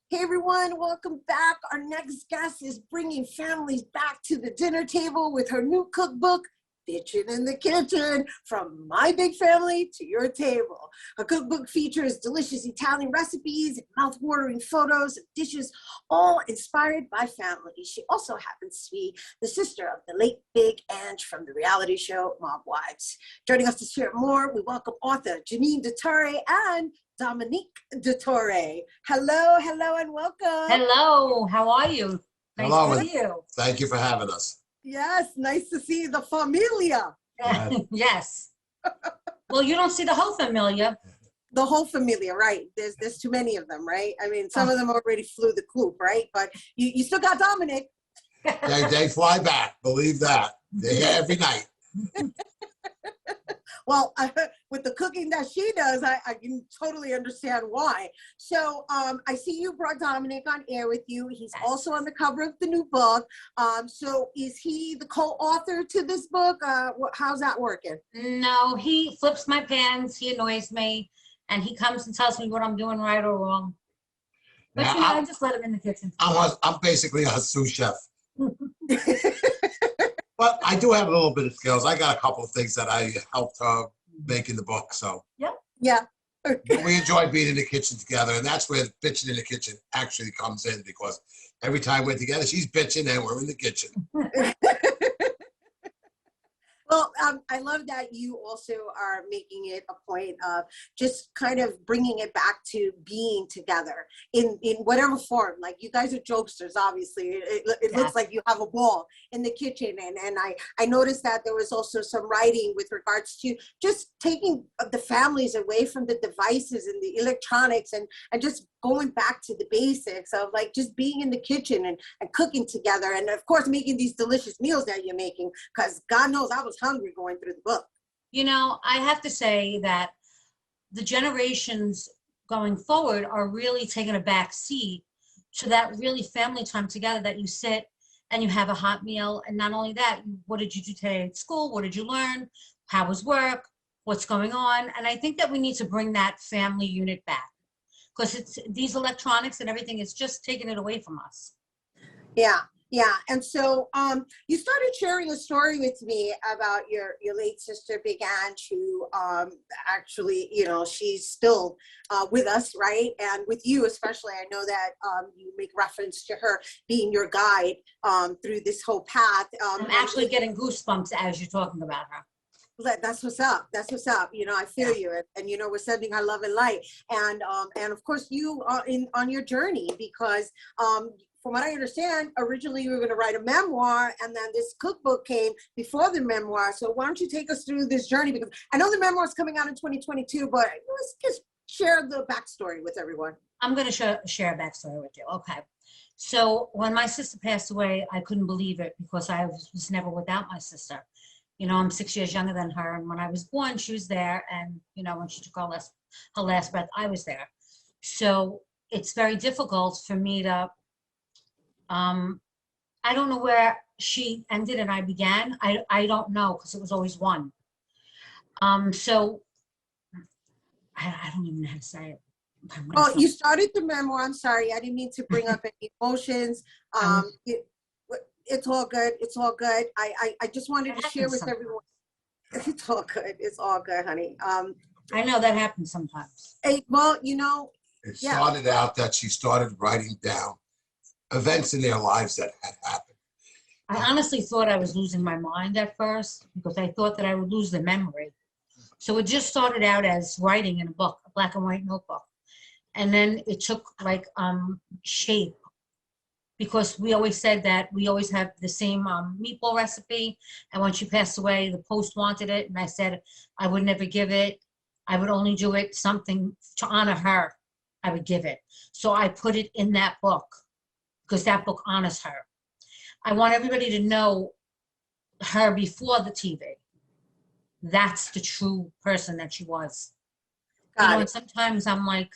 Hey everyone, welcome back. Our next guest is bringing families back to the dinner table with her new cookbook, Bitchen in the Kitchen, From My Big Family to Your Table. Her cookbook features delicious Italian recipes and mouth-watering photos of dishes, all inspired by family. She also happens to be the sister of the late Big Ange from the reality show Mob Wives. Joining us to share more, we welcome author Janine Detore and Dominick Detore. Hello, hello, and welcome. Hello, how are you? Nice Hello, to see you. Thank you for having us. Yes, nice to see the familia. Yes. Well, you don't see the whole familia. The whole familia, right? There's too many of them, right? I mean, some of them already flew the coop, right? But you still got Dominick. They fly back, believe that. They're here every night. Well, with the cooking that she does, I can totally understand why. So I see you brought Dominick on air with you. He's also on the cover of the new book. So is he the co-author to this book? How's that working? No, he flips my pans, he annoys me, and he comes and tells me what I'm doing right or wrong. But Now, you know, I just let him in the kitchen. I'm basically a sous chef. But I do have a little bit of skills. I got a couple of things that I helped her make in the book. So Yeah. we enjoy being in the kitchen together. And that's where Bitching in the Kitchen actually comes in, because every time we're together, she's bitching and we're in the kitchen. Well, I love that you also are making it a point of just kind of bringing it back to being together in whatever form. Like, you guys are jokesters, obviously. It looks like you have a ball in the kitchen. And I noticed that there was also some writing with regards to just taking the families away from the devices and the electronics and just going back to the basics of like just being in the kitchen and cooking together. And of course, making these delicious meals that you're making, because God knows I was hungry going through the book. You know, I have to say that the generations going forward are really taking a back seat to that really family time together, that you sit and you have a hot meal. And not only that, what did you do today at school? What did you learn? How was work? What's going on? And I think that we need to bring that family unit back, because it's these electronics and everything is just taking it away from us. Yeah. And so you started sharing a story with me about your late sister, Big Ange, who actually, you know, she's still with us, right? And with you especially, I know that you make reference to her being your guide through this whole path. I'm actually getting goosebumps as you're talking about her. That's what's up. That's what's up. You know, I feel you, and you know, we're sending her love and light, and of course you are on your journey, because from what I understand, originally you were going to write a memoir, and then this cookbook came before the memoir. So why don't you take us through this journey? Because I know the memoir is coming out in 2022, but let's just share the backstory with everyone. I'm going to share a backstory with you. Okay. So when my sister passed away, I couldn't believe it, because I was never without my sister. You know, I'm 6 years younger than her, and when I was born, she was there, and you know, when she took her last breath, I was there. So it's very difficult for me to, I don't know where she ended and I began. I don't know, because it was always one. So I don't even know how to say it. Oh, you started the memoir. I'm sorry, I didn't mean to bring up any emotions. It's all good. It's all good. I just wanted to share with everyone. It's all good. It's all good, honey. I know that happens sometimes. Well, you know, it started out that she started writing down events in their lives that had happened. I honestly thought I was losing my mind at first, because I thought that I would lose the memory. So it just started out as writing in a book, a black and white notebook. And then it took like shape, because we always said that we always have the same meatball recipe. And when she passed away, the Post wanted it. And I said I would never give it. I would only do it something to honor her. I would give it. So I put it in that book, because that book honors her. I want everybody to know her before the TV. That's the true person that she was. You know, and sometimes I'm like,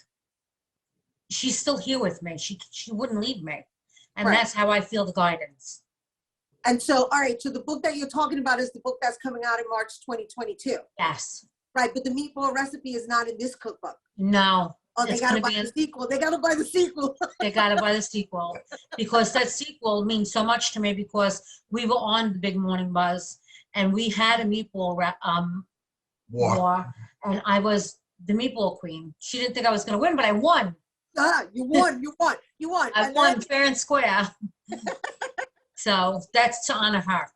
she's still here with me. She wouldn't leave me. And that's how I feel the guidance. And so, all right, so the book that you're talking about is the book that's coming out in March 2022. Yes. Right, but the meatball recipe is not in this cookbook. No, Oh, they It's gotta gonna buy be the sequel. They gotta buy the sequel. They gotta buy the sequel because that sequel means so much to me because we were on the Big Morning Buzz and we had a meatball war, and I was the meatball queen. She didn't think I was gonna win, but I won. You won. You won. You won. I And won then, fair and square. So that's to honor her.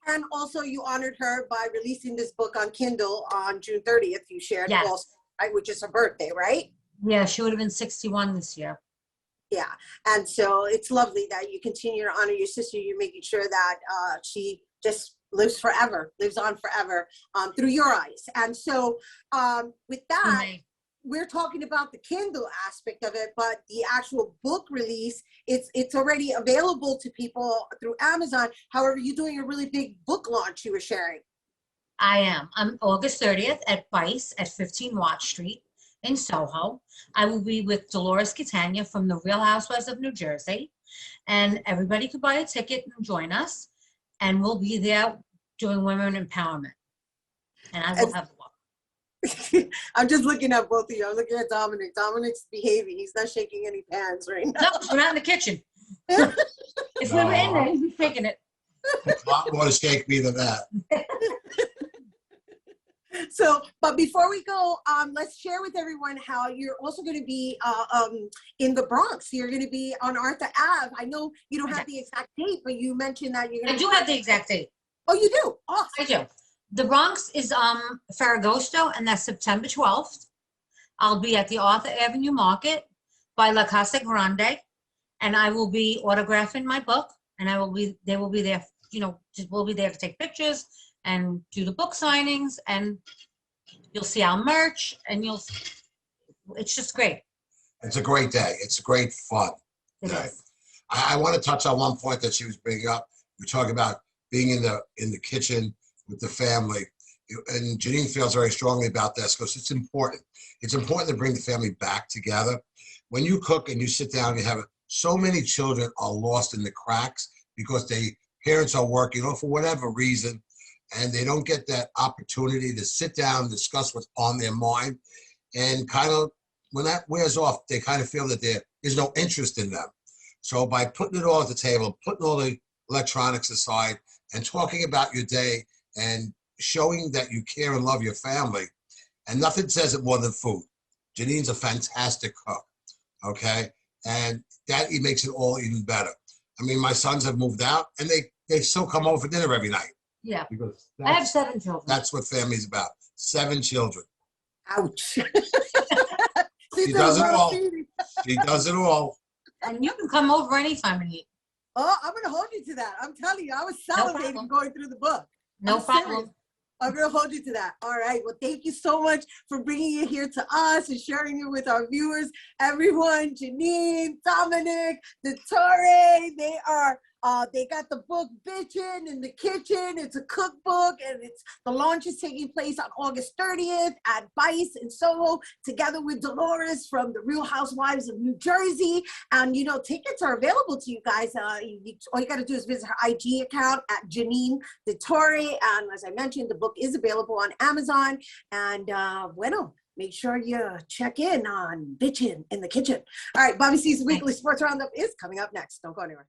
and also you honored her by releasing this book on Kindle on June 30th. You shared Yes. also, right, which is her birthday, right? Yeah, she would have been 61 this year. Yeah, and so it's lovely that you continue to honor your sister. You're making sure that she just lives forever, lives on forever through your eyes. And so with that, we're talking about the Kindle aspect of it, but the actual book release, it's already available to people through Amazon. However, you're doing a really big book launch you were sharing. I am. I'm August 30th at Vice at 15 Watt Street in Soho. I will be with Dolores Catania from the Real Housewives of New Jersey. And everybody could buy a ticket and join us. And we'll be there doing women empowerment. And I will have a book. I'm just looking at both of you. I'm looking at Dominick. Dominick's behaving. He's not shaking any pans right now. No, we're not in the kitchen. If we were in there, he'd be shaking it. A lot more to shake me than that. So, but before we go, let's share with everyone how you're also going to be in the Bronx. You're going to be on Arthur Ave. I know you don't have the exact date, but you mentioned that you're going to. I do have the exact date. Oh, you do? Awesome. I do. The Bronx is Ferragosto, and that's September 12th. I'll be at the Arthur Avenue Market by La Casa Grande, and I will be autographing my book, and they will be there, we'll be there to take pictures and do the book signings, and you'll see our merch, and it's just great. It's a great day. It's a great fun day. I want to touch on one point that she was bringing up. We're talking about being in the kitchen with the family. And Janine feels very strongly about this because it's important. It's important to bring the family back together. When you cook and you sit down, you have so many children are lost in the cracks because parents are working or for whatever reason, and they don't get that opportunity to sit down and discuss what's on their mind. And kind of when that wears off, they kind of feel that there is no interest in them. So by putting it all at the table, putting all the electronics aside and talking about your day and showing that you care and love your family, and nothing says it more than food. Janine's a fantastic cook, okay? And that makes it all even better. I mean, my sons have moved out and they still come over for dinner every night. Yeah, because I have 7 children. That's what family's about. 7 children. Ouch. She does it all. She does it all. And you can come over anytime and eat. Oh, I'm going to hold you to that. I'm telling you, I was salivating going through the book. No problem. I'm going to hold you to that. All right. Well, thank you so much for bringing it here to us and sharing it with our viewers. Everyone, Janine, Dominick, Detore, they got the book Bitchen in the Kitchen. It's a cookbook, and the launch is taking place on August 30th at Vice in Soho, together with Dolores from the Real Housewives of New Jersey. And tickets are available to you guys. All you got to do is visit her IG account at Janine Detore. And as I mentioned, the book is available on Amazon. And make sure you check in on Bitchen in the Kitchen. All right, Bobby C's Weekly Sports Roundup is coming up next. Don't go anywhere.